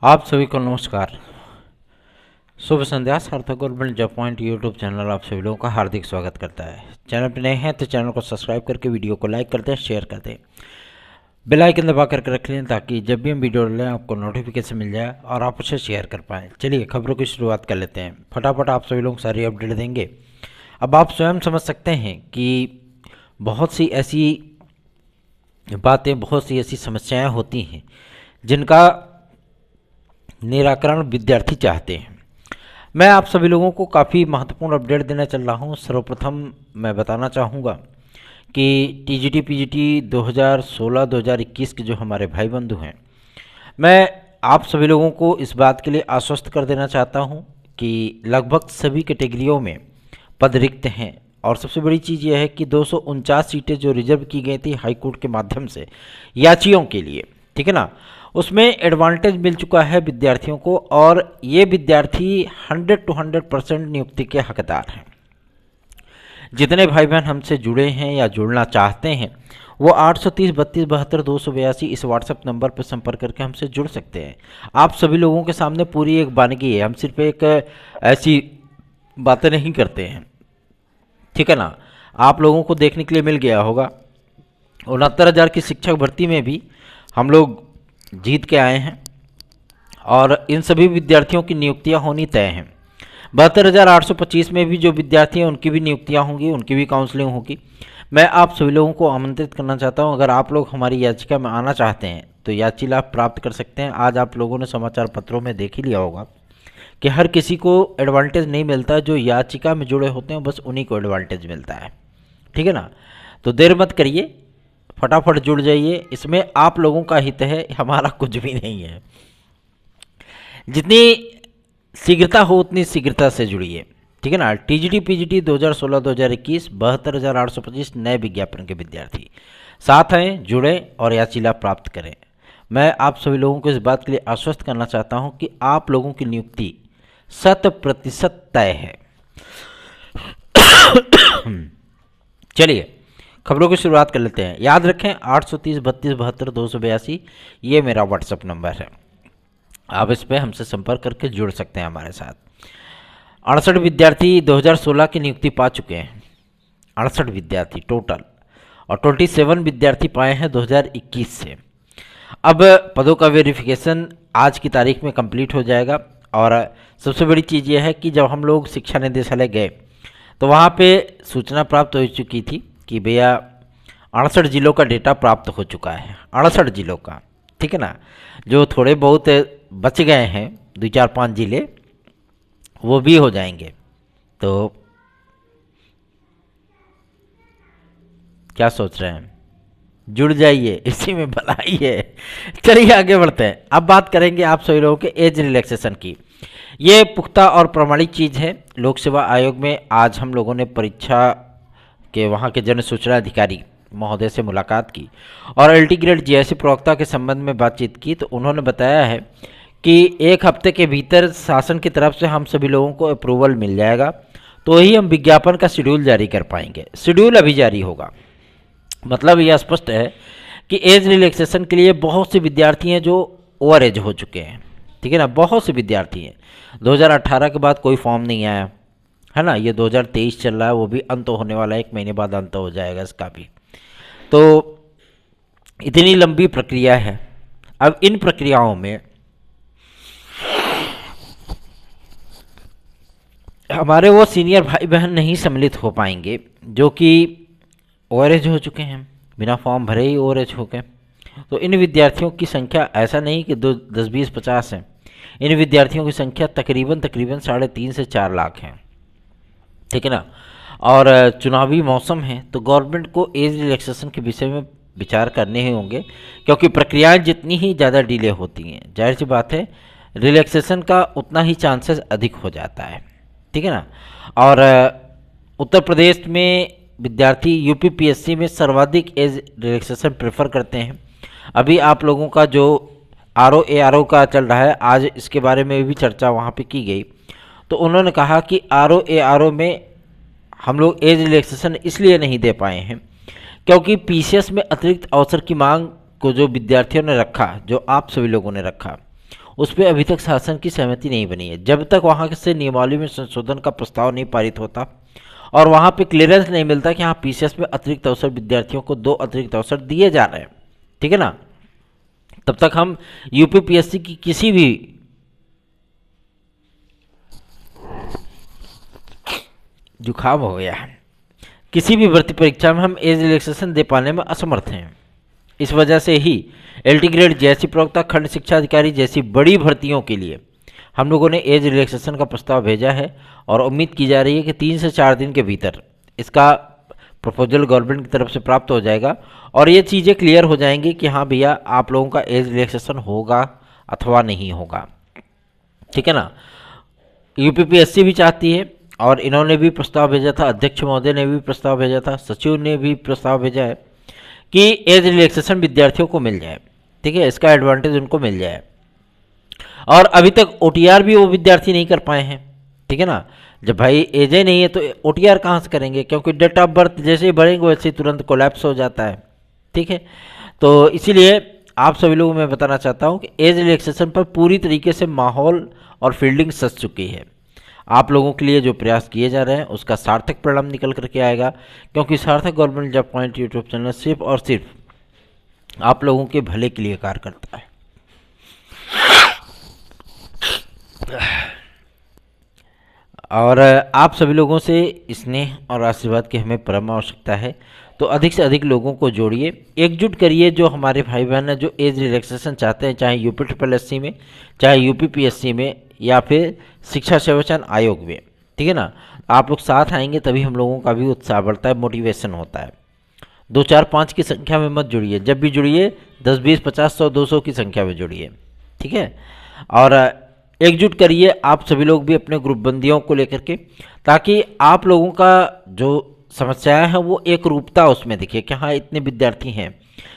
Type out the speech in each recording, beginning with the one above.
आप सभी को नमस्कार। शुभ संध्या। सार्थक government job point YouTube channel आप सभी लोगों का हार्दिक स्वागत करता है। चैनल पर नए हैं तो चैनल को सब्सक्राइब करके वीडियो को लाइक कर दें, शेयर कर दें, बेल आइकन दबा करके रख लें ताकि जब भी हम वीडियो डालें आपको नोटिफिकेशन मिल जाए और आप उसे शेयर कर पाएँ। चलिए खबरों की शुरुआत कर लेते हैं। फटाफट आप सभी लोग सारी अपडेट देंगे। अब आप स्वयं समझ सकते हैं कि बहुत सी ऐसी बातें, बहुत सी ऐसी समस्याएं होती हैं जिनका निराकरण विद्यार्थी चाहते हैं। मैं आप सभी लोगों को काफ़ी महत्वपूर्ण अपडेट देना चल रहा हूं। सर्वप्रथम मैं बताना चाहूँगा कि टीजीटी पीजीटी 2016-2021 के जो हमारे भाई बंधु हैं, मैं आप सभी लोगों को इस बात के लिए आश्वस्त कर देना चाहता हूं कि लगभग सभी कैटेगरियों में पद रिक्त हैं। और सबसे बड़ी चीज़ यह है कि 249 सीटें जो रिजर्व की गई थी हाई कोर्ट के माध्यम से याचियों के लिए, ठीक है ना, उसमें एडवांटेज मिल चुका है विद्यार्थियों को और ये विद्यार्थी 100 to 100% नियुक्ति के हकदार हैं। जितने भाई बहन हमसे जुड़े हैं या जुड़ना चाहते हैं वो 830-32-72-282 इस व्हाट्सएप नंबर पर संपर्क करके हमसे जुड़ सकते हैं। आप सभी लोगों के सामने पूरी एक वानगी है, हम सिर्फ एक ऐसी बातें नहीं करते हैं, ठीक है ना। आप लोगों को देखने के लिए मिल गया होगा 69,000 की शिक्षक भर्ती में भी हम लोग जीत के आए हैं और इन सभी विद्यार्थियों की नियुक्तियां होनी तय हैं। 72,825 में भी जो विद्यार्थी हैं उनकी भी नियुक्तियां होंगी, उनकी भी काउंसलिंग होगी। मैं आप सभी लोगों को आमंत्रित करना चाहता हूं, अगर आप लोग हमारी याचिका में आना चाहते हैं तो याची लाभ प्राप्त कर सकते हैं। आज आप लोगों ने समाचार पत्रों में देख ही लिया होगा कि हर किसी को एडवांटेज नहीं मिलता, जो याचिका में जुड़े होते हैं बस उन्हीं को एडवांटेज मिलता है, ठीक है ना। तो देर मत करिए, फटाफट जुड़ जाइए। इसमें आप लोगों का हित है, हमारा कुछ भी नहीं है। जितनी शीघ्रता हो उतनी शीघ्रता से जुड़िए, ठीक है ना। टीजीटी पीजीटी 2016-2021 72,825 नए विज्ञापन के विद्यार्थी साथ हैं, जुड़े और याची लाभ प्राप्त करें। मैं आप सभी लोगों को इस बात के लिए आश्वस्त करना चाहता हूं कि आप लोगों की नियुक्ति 100% तय है। चलिए खबरों की शुरुआत कर लेते हैं। याद रखें 830-32-72-282 ये मेरा व्हाट्सएप नंबर है। आप इस पर हमसे संपर्क करके जुड़ सकते हैं हमारे साथ। 68 विद्यार्थी 2016 की नियुक्ति पा चुके हैं, 68 विद्यार्थी टोटल, और 27 विद्यार्थी पाए हैं 2021 से। अब पदों का वेरिफिकेशन आज की तारीख में कंप्लीट हो जाएगा। और सबसे बड़ी चीज़ यह है कि जब हम लोग शिक्षा निदेशालय गए तो वहाँ पे सूचना प्राप्त हो चुकी थी कि भैया 68 जिलों का डेटा प्राप्त हो चुका है, 68 जिलों का, ठीक है ना। जो थोड़े बहुत बच गए हैं 2-4-5 जिले वो भी हो जाएंगे। तो क्या सोच रहे हैं, जुड़ जाइए, इसी में भलाई है। चलिए आगे बढ़ते हैं। अब बात करेंगे आप सभी लोगों के एज रिलैक्सेशन की। ये पुख्ता और प्रमाणित चीज़ है। लोक सेवा आयोग में आज हम लोगों ने परीक्षा के वहाँ के जन सूचना अधिकारी महोदय से मुलाकात की और एलटी ग्रेड जीआईसी प्रवक्ता के संबंध में बातचीत की। तो उन्होंने बताया है कि 1 हफ्ते के भीतर शासन की तरफ से हम सभी लोगों को अप्रूवल मिल जाएगा तो ही हम विज्ञापन का शेड्यूल जारी कर पाएंगे। शेड्यूल अभी जारी होगा, मतलब यह स्पष्ट है कि एज रिलैक्सेशन के लिए बहुत से विद्यार्थी हैं जो ओवर एज हो चुके हैं, ठीक है ना। बहुत से विद्यार्थी हैं, 2018 के बाद कोई फॉर्म नहीं आया है ना। ये 2023 चल रहा है, वो भी अंत होने वाला है, 1 महीने बाद अंत हो जाएगा इसका भी। तो इतनी लंबी प्रक्रिया है। अब इन प्रक्रियाओं में हमारे वो सीनियर भाई बहन नहीं सम्मिलित हो पाएंगे जो कि ओवरेज हो चुके हैं, बिना फॉर्म भरे ही ओवरेज हो गए। तो इन विद्यार्थियों की संख्या ऐसा नहीं कि 10-20-50 है, इन विद्यार्थियों की संख्या तकरीबन 3.5 से 4 लाख है, ठीक है ना। और चुनावी मौसम है तो गवर्नमेंट को एज रिलैक्सेशन के विषय में विचार करने ही होंगे, क्योंकि प्रक्रियाएं जितनी ही ज़्यादा डिले होती हैं, जाहिर सी बात है रिलैक्सेशन का उतना ही चांसेस अधिक हो जाता है, ठीक है ना। और उत्तर प्रदेश में विद्यार्थी यूपीपीएससी में सर्वाधिक एज रिलैक्सेशन प्रेफर करते हैं। अभी आप लोगों का जो आरओ का चल रहा है, आज इसके बारे में भी चर्चा वहाँ पे की गई। तो उन्होंने कहा कि आरओ में हम लोग एज रिलैक्सेशन इसलिए नहीं दे पाए हैं क्योंकि पीसीएस में अतिरिक्त अवसर की मांग को जो विद्यार्थियों ने रखा, जो आप सभी लोगों ने रखा, उस पर अभी तक शासन की सहमति नहीं बनी है। जब तक वहाँ से नियमावली में संशोधन का प्रस्ताव नहीं पारित होता और वहाँ पे क्लियरेंस नहीं मिलता कि हाँ पीसीएस में अतिरिक्त अवसर विद्यार्थियों को 2 अतिरिक्त अवसर दिए जा रहे हैं, ठीक है ना, तब तक हम यूपीपीएससी की किसी भी जुकाम हो गया है, किसी भी भर्ती परीक्षा में हम एज रिलैक्सेशन दे पाने में असमर्थ हैं। इस वजह से ही एलटी ग्रेड जैसी प्रवक्ता, खंड शिक्षा अधिकारी जैसी बड़ी भर्तियों के लिए हम लोगों ने एज रिलैक्सेशन का प्रस्ताव भेजा है और उम्मीद की जा रही है कि 3 से 4 दिन के भीतर इसका प्रपोजल गवर्नमेंट की तरफ से प्राप्त हो जाएगा और ये चीज़ें क्लियर हो जाएंगी कि हाँ भैया आप लोगों का एज रिलैक्सेशन होगा अथवा नहीं होगा, ठीक है ना। यूपीपीएससी भी चाहती है और इन्होंने भी प्रस्ताव भेजा था, अध्यक्ष महोदय ने भी प्रस्ताव भेजा था, सचिव ने भी प्रस्ताव भेजा है कि एज रिलैक्सेशन विद्यार्थियों को मिल जाए, ठीक है, इसका एडवांटेज उनको मिल जाए। और अभी तक ओटीआर भी वो विद्यार्थी नहीं कर पाए हैं, ठीक है ना। जब भाई एज ही नहीं है तो ओटीआर कहाँ से करेंगे, क्योंकि डेट ऑफ बर्थ जैसे ही बढ़ेंगे वैसे ही तुरंत कोलैप्स हो जाता है, ठीक है। तो इसीलिए आप सभी लोगों को मैं बताना चाहता हूँ कि एज रिलैक्सेशन पर पूरी तरीके से माहौल और फील्डिंग सज चुकी है। आप लोगों के लिए जो प्रयास किए जा रहे हैं उसका सार्थक परिणाम निकल करके आएगा, क्योंकि सार्थक government job point YouTube channel सिर्फ और सिर्फ आप लोगों के भले के लिए कार्य करता है। और आप सभी लोगों से स्नेह और आशीर्वाद की हमें परम आवश्यकता है। तो अधिक से अधिक लोगों को जोड़िए, एकजुट करिए जो हमारे भाई बहन हैं जो एज रिलैक्सेशन चाहते हैं, चाहे यूपी ट्रिपल एस सी में, चाहे यूपीपीएससी में या फिर शिक्षा सेवाचयन आयोग में, ठीक है ना। आप लोग साथ आएंगे तभी हम लोगों का भी उत्साह बढ़ता है, मोटिवेशन होता है। 2, 4, 5 की संख्या में मत जुड़िए, जब भी जुड़िए 10, 20, 50, 100, 200 की संख्या में जुड़िए, ठीक है। और एकजुट करिए आप सभी लोग भी अपने ग्रुप बंदियों को लेकर के, ताकि आप लोगों का जो समस्याएं हैं वो एक रूपता उसमें दिखे कि हाँ इतने विद्यार्थी हैं।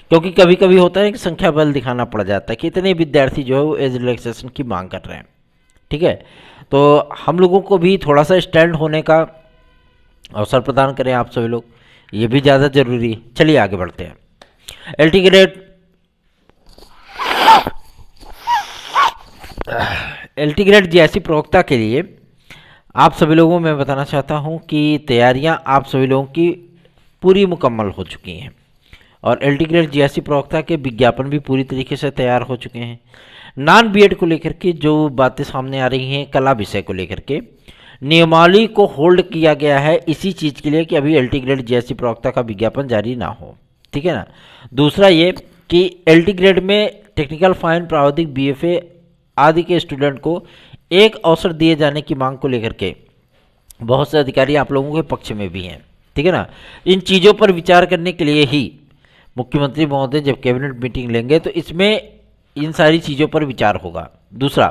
क्योंकि कभी कभी होता है कि संख्या बल दिखाना पड़ जाता है कि इतने विद्यार्थी जो है वो एज रिलैक्सेशन की मांग कर रहे हैं, ठीक है। तो हम लोगों को भी थोड़ा सा स्टैंड होने का अवसर प्रदान करें आप सभी लोग, ये भी ज़्यादा जरूरी है। चलिए आगे बढ़ते हैं। एलटी ग्रेड जीआईसी प्रवक्ता के लिए आप सभी लोगों को मैं बताना चाहता हूं कि तैयारियां आप सभी लोगों की पूरी मुकम्मल हो चुकी हैं और एलटी ग्रेड जीआईसी प्रवक्ता के विज्ञापन भी पूरी तरीके से तैयार हो चुके हैं। नॉन बीएड को लेकर के जो बातें सामने आ रही हैं, कला विषय को लेकर के नियमावली को होल्ड किया गया है इसी चीज़ के लिए कि अभी एलटी ग्रेड जीआईसी प्रवक्ता का विज्ञापन जारी ना हो, ठीक है ना। दूसरा ये कि एलटी ग्रेड में टेक्निकल फाइन, प्राविधिक, बीएफए आदि के स्टूडेंट को एक अवसर दिए जाने की मांग को लेकर के बहुत से अधिकारी आप लोगों के पक्ष में भी हैं, ठीक है ना। इन चीज़ों पर विचार करने के लिए ही मुख्यमंत्री महोदय जब कैबिनेट मीटिंग लेंगे तो इसमें इन सारी चीज़ों पर विचार होगा। दूसरा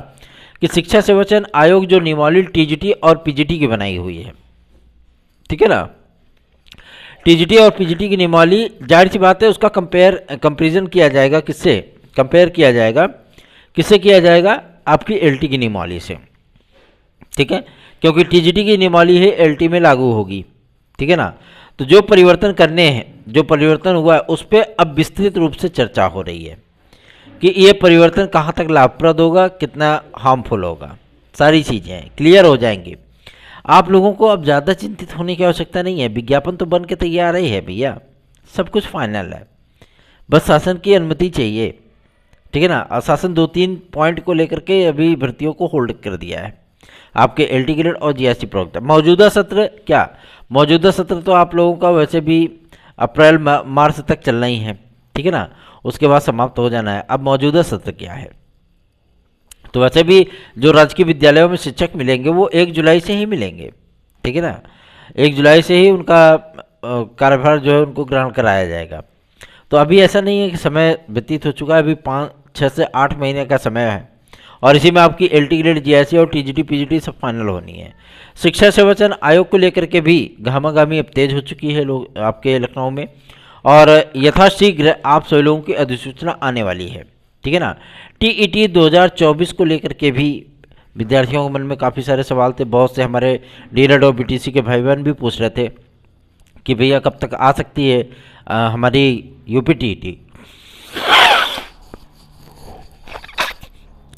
कि शिक्षा सेवाचयन आयोग जो नियमावली टीजीटी और पीजीटी की बनाई हुई है, ठीक है ना, टीजीटी और पीजीटी की नियमावली जाहिर सी बात है उसका कंपेरिजन किया जाएगा, किससे कंपेयर किया जाएगा, किससे किया जाएगा, आपकी एलटी की नियमावली से, ठीक है, क्योंकि टीजीटी की नियमावली है एलटी में लागू होगी, ठीक है ना। तो जो परिवर्तन करने हैं, जो परिवर्तन हुआ है उस पर अब विस्तृत रूप से चर्चा हो रही है कि ये परिवर्तन कहाँ तक लाभप्रद होगा, कितना हार्मफुल होगा, सारी चीज़ें क्लियर हो जाएंगी। आप लोगों को अब ज़्यादा चिंतित होने की आवश्यकता नहीं है, विज्ञापन तो बन के तैयार ही है भैया, सब कुछ फाइनल है, बस शासन की अनुमति चाहिए, ठीक है ना। शासन 2-3 पॉइंट को लेकर के अभी भर्तियों को होल्ड कर दिया है आपके एलटी ग्रेड और जीआईसी प्रवक्ता। मौजूदा सत्र क्या, मौजूदा सत्र तो आप लोगों का वैसे भी अप्रैल मार्च तक चलना ही है, ठीक है ना, उसके बाद समाप्त हो जाना है। अब मौजूदा सत्र क्या है, तो वैसे भी जो राजकीय विद्यालयों में शिक्षक मिलेंगे वो 1 जुलाई से ही मिलेंगे, ठीक है ना, 1 जुलाई से ही उनका कार्यभार जो है उनको ग्रहण कराया जाएगा। तो अभी ऐसा नहीं है कि समय व्यतीत हो चुका है, अभी 5-6 से 8 महीने का समय है और इसी में आपकी एलटी ग्रेड जीआईसी और टीजीटी पीजीटी सब फाइनल होनी है। शिक्षा सेवाचयन आयोग को लेकर के भी घामाघामी अब तेज हो चुकी है लोग आपके लखनऊ में और यथाशीघ्र आप सभी लोगों की अधिसूचना आने वाली है, ठीक है ना। टीईटी 2024 को लेकर के भी विद्यार्थियों के मन में काफ़ी सारे सवाल थे, बहुत से हमारे डीएलएड और बीटीसी के भाई बहन भी पूछ रहे थे कि भैया कब तक आ सकती है हमारी यूपी टीईटी।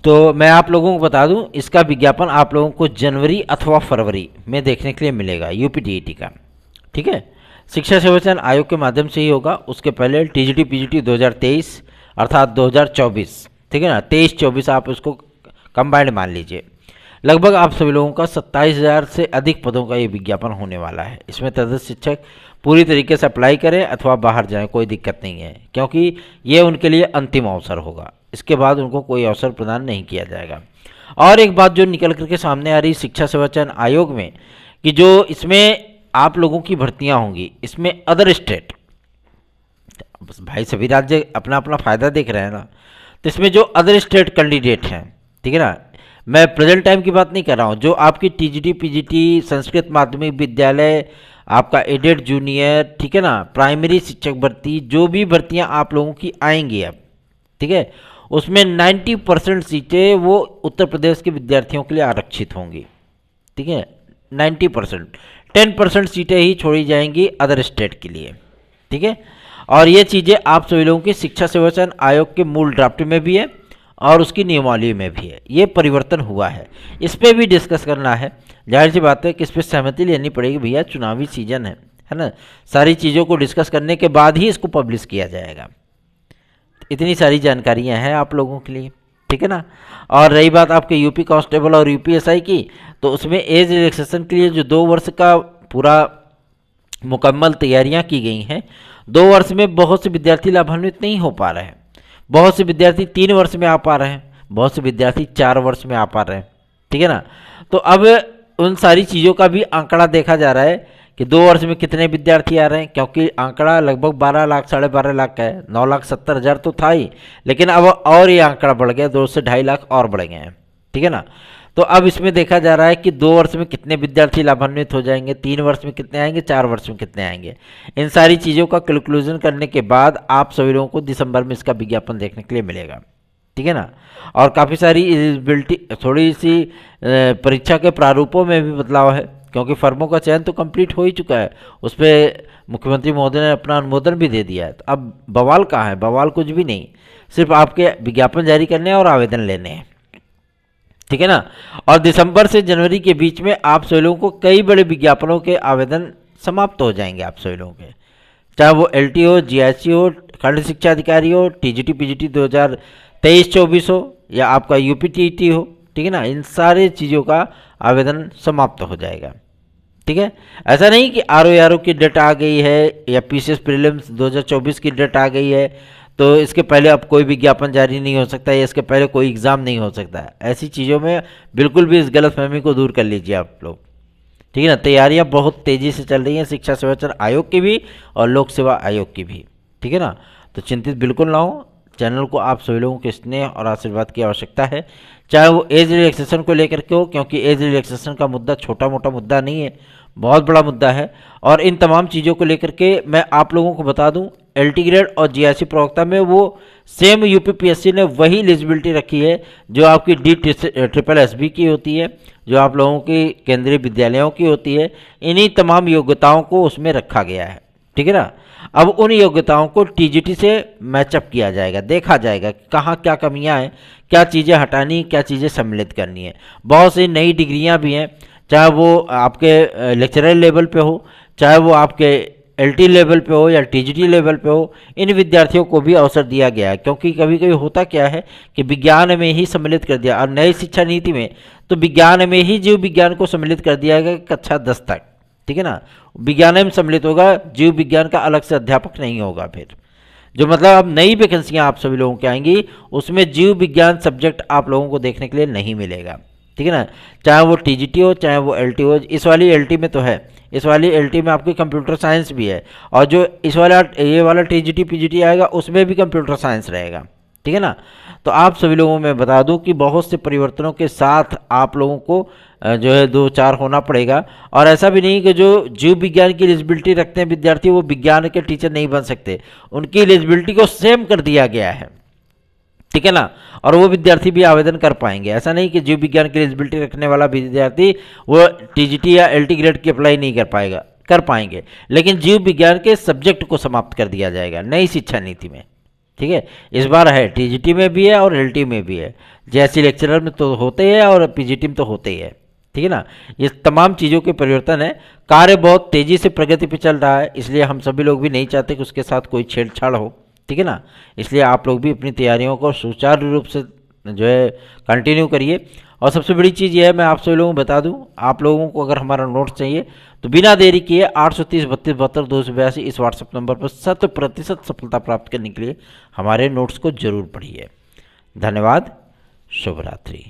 तो मैं आप लोगों को बता दूं, इसका विज्ञापन आप लोगों को जनवरी अथवा फरवरी में देखने के लिए मिलेगा यूपीटीईटी का। ठीक है, शिक्षा सेवा चयन आयोग के माध्यम से ही होगा। उसके पहले टीजीटी पीजीटी 2023 अर्थात 2024, ठीक है ना, 23-24 आप उसको कंबाइंड मान लीजिए। लगभग आप सभी लोगों का 27,000 से अधिक पदों का ये विज्ञापन होने वाला है। इसमें तदर्थ शिक्षक पूरी तरीके से अप्लाई करें अथवा बाहर जाएं, कोई दिक्कत नहीं है, क्योंकि ये उनके लिए अंतिम अवसर होगा। इसके बाद उनको कोई अवसर प्रदान नहीं किया जाएगा। और एक बात जो निकल करके सामने आ रही शिक्षा सेवा चयन आयोग में, कि जो इसमें आप लोगों की भर्तियां होंगी, इसमें अदर स्टेट, भाई सभी राज्य अपना अपना फ़ायदा देख रहे हैं ना, तो इसमें जो अदर स्टेट कैंडिडेट हैं, ठीक है ना, मैं प्रेजेंट टाइम की बात नहीं कर रहा हूँ, जो आपकी टीजीटी पीजीटी संस्कृत माध्यमिक विद्यालय, आपका एडेड जूनियर, ठीक है ना, प्राइमरी शिक्षक भर्ती, जो भी भर्तियाँ आप लोगों की आएंगी अब, ठीक है, उसमें 90% सीटें वो उत्तर प्रदेश के विद्यार्थियों के लिए आरक्षित होंगी। ठीक है, 90%, 10% सीटें ही छोड़ी जाएंगी अदर स्टेट के लिए। ठीक है, और ये चीज़ें आप सभी लोगों की शिक्षा सेवा चयन आयोग के मूल ड्राफ्ट में भी है और उसकी नियमावली में भी है। ये परिवर्तन हुआ है, इस पर भी डिस्कस करना है। जाहिर सी बात है कि इस पर सहमति लेनी पड़ेगी, भैया चुनावी सीजन है ना। सारी चीज़ों को डिस्कस करने के बाद ही इसको पब्लिश किया जाएगा। इतनी सारी जानकारियां हैं आप लोगों के लिए, ठीक है ना। और रही बात आपके यूपी कांस्टेबल और यूपीएसआई की, तो उसमें एज रिलैक्सेशन के लिए जो 2 वर्ष का पूरा मुकम्मल तैयारियां की गई हैं, 2 वर्ष में बहुत से विद्यार्थी लाभान्वित नहीं हो पा रहे हैं। बहुत से विद्यार्थी 3 वर्ष में आ पा रहे हैं, बहुत से विद्यार्थी 4 वर्ष में आ पा रहे हैं, ठीक है ना। तो अब उन सारी चीज़ों का भी आंकड़ा देखा जा रहा है कि 2 वर्ष में कितने विद्यार्थी आ रहे हैं, क्योंकि आंकड़ा लगभग 12 लाख 12.5 लाख का है। 9,70,000 तो था ही, लेकिन अब और ये आंकड़ा बढ़ गया, 2 से 2.5 लाख और बढ़ गए हैं, ठीक है ना। तो अब इसमें देखा जा रहा है कि 2 वर्ष में कितने विद्यार्थी लाभान्वित हो जाएंगे, 3 वर्ष में कितने आएंगे, 4 वर्ष में कितने आएंगे। इन सारी चीज़ों का कैलकुलेशन करने के बाद आप सभी लोगों को दिसंबर में इसका विज्ञापन देखने के लिए मिलेगा, ठीक है ना। और काफ़ी सारी एलिजिबिलिटी, थोड़ी सी परीक्षा के प्रारूपों में भी बदलाव है, क्योंकि फर्मों का चयन तो कंप्लीट हो ही चुका है, उस पर मुख्यमंत्री महोदय ने अपना अनुमोदन भी दे दिया है। तो अब बवाल कहाँ है? बवाल कुछ भी नहीं, सिर्फ आपके विज्ञापन जारी करने और आवेदन लेने हैं, ठीक है ना। और दिसंबर से जनवरी के बीच में आप सभी लोगों को कई बड़े विज्ञापनों के आवेदन समाप्त हो जाएंगे आप सभी लोगों के, चाहे वो एलटी हो, जीआईसी हो, खंड शिक्षा अधिकारी हो, टीजीटी पीजीटी 2023-24 हो, या आपका यूपीटीईटी हो, ठीक है ना। इन सारे चीज़ों का आवेदन समाप्त हो जाएगा, ठीक है। ऐसा नहीं कि आरओ की डेट आ गई है या पीसीएस प्रीलिम्स 2024 की डेट आ गई है तो इसके पहले अब कोई विज्ञापन जारी नहीं हो सकता या इसके पहले कोई एग्ज़ाम नहीं हो सकता है। ऐसी चीज़ों में बिल्कुल भी इस गलतफहमी को दूर कर लीजिए आप लोग, ठीक है ना। तैयारियां बहुत तेज़ी से चल रही हैं शिक्षा सेवा चयन आयोग की भी और लोक सेवा आयोग की भी, ठीक है ना। तो चिंतित बिल्कुल ना हो। चैनल को आप सभी लोगों के स्नेह और आशीर्वाद की आवश्यकता है, चाहे वो एज रिलैक्सेशन को लेकर के हो, क्योंकि एज रिलैक्सेशन का मुद्दा छोटा मोटा मुद्दा नहीं है, बहुत बड़ा मुद्दा है। और इन तमाम चीज़ों को लेकर के मैं आप लोगों को बता दूं, एलटी ग्रेड और जीआईसी प्रवक्ता में वो सेम यूपीपीएससी ने वही एलिजिबिलिटी रखी है जो आपकी DSSB की होती है, जो आप लोगों की केंद्रीय विद्यालयों की होती है। इन्हीं तमाम योग्यताओं को उसमें रखा गया है, ठीक है ना। अब उन योग्यताओं को टीजीटी से मैचअप किया जाएगा, देखा जाएगा कि कहाँ क्या कमियां हैं, क्या चीज़ें हटानी, क्या चीज़ें सम्मिलित करनी है। बहुत सी नई डिग्रियां भी हैं, चाहे वो आपके लेक्चरर लेवल पे हो, चाहे वो आपके एलटी लेवल पे हो या टीजीटी लेवल पे हो, इन विद्यार्थियों को भी अवसर दिया गया है। क्योंकि कभी कभी होता क्या है कि विज्ञान में ही सम्मिलित कर दिया, और नई शिक्षा नीति में तो विज्ञान में ही जीव विज्ञान को सम्मिलित कर दिया गया कक्षा 10 तक, ठीक है ना। विज्ञान में सम्मिलित होगा, जीव विज्ञान का अलग से अध्यापक नहीं होगा। फिर जो मतलब अब नई वैकेंसियाँ आप सभी लोगों की आएंगी उसमें जीव विज्ञान सब्जेक्ट आप लोगों को देखने के लिए नहीं मिलेगा, ठीक है ना। चाहे वो टीजीटी हो चाहे वो एलटी हो, इस वाली एलटी में तो है, इस वाली एलटी में आपकी कंप्यूटर साइंस भी है, और जो इस वाला ये वाला टीजीटी पीजीटी आएगा उसमें भी कंप्यूटर साइंस रहेगा, ठीक है ना। तो आप सभी लोगों में बता दूं कि बहुत से परिवर्तनों के साथ आप लोगों को जो है 2-4 होना पड़ेगा। और ऐसा भी नहीं कि जो जीव विज्ञान की एलिजिबिलिटी रखते हैं विद्यार्थी वो विज्ञान के टीचर नहीं बन सकते, उनकी एलिजिबिलिटी को सेम कर दिया गया है, ठीक है ना। और वो विद्यार्थी भी आवेदन कर पाएंगे। ऐसा नहीं कि जीव विज्ञान की एलिजिबिलिटी रखने वाला विद्यार्थी वो टीजीटी या एलटी ग्रेड की अप्लाई नहीं कर पाएगा, कर पाएंगे, लेकिन जीव विज्ञान के सब्जेक्ट को समाप्त कर दिया जाएगा नई शिक्षा नीति में, ठीक है, इस बार है, टीजीटी में भी है और एलटी में भी है। जेएससी लेक्चरर में तो होते ही है और पीजीटी में तो होते ही है, ठीक है ना। ये तमाम चीज़ों के परिवर्तन है। कार्य बहुत तेज़ी से प्रगति पे चल रहा है, इसलिए हम सभी लोग भी नहीं चाहते कि उसके साथ कोई छेड़छाड़ हो, ठीक है ना। इसलिए आप लोग भी अपनी तैयारियों को सुचारू रूप से जो है कंटिन्यू करिए। और सबसे बड़ी चीज़ ये है, मैं आप सभी लोगों को बता दूं, आप लोगों को अगर हमारा नोट्स चाहिए तो बिना देरी किए 830 32 72 282 इस व्हाट्सएप नंबर पर 100% सफलता प्राप्त करने के लिए हमारे नोट्स को जरूर पढ़िए। धन्यवाद। शुभ रात्रि।